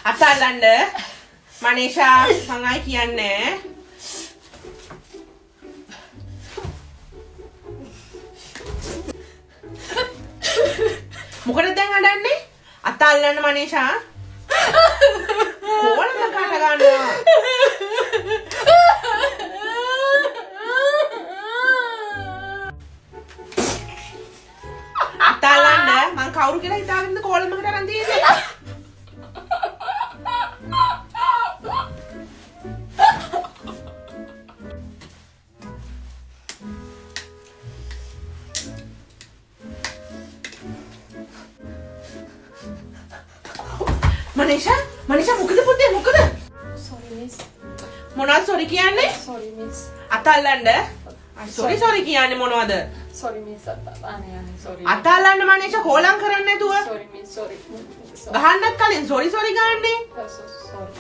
අතල්ලන්න මනීෂා මං ආයි කියන්නේ මොකටද දැන් අඬන්නේ අතල්ලන්න මනීෂා කොහොමද කට ගන්නවා අතල්ලන්න මං කවුරු කියලා හිතාගෙනද කෝලමකට අරන් තියෙන්නේ මනීෂා මොකද පුතේ මොකද Sorry miss. මොනවද සෝරි කියන්නේ Sorry miss. අතල්ලන්න සෝරි කියන්නේ මොනවද Sorry miss. අනේ sorry. අතල්ලන්න මනීෂා කෝලම් කරන්නේ නැතුව Sorry miss. Sorry. ගහන්නත් කලින් සෝරි ගහන්නේ Sorry.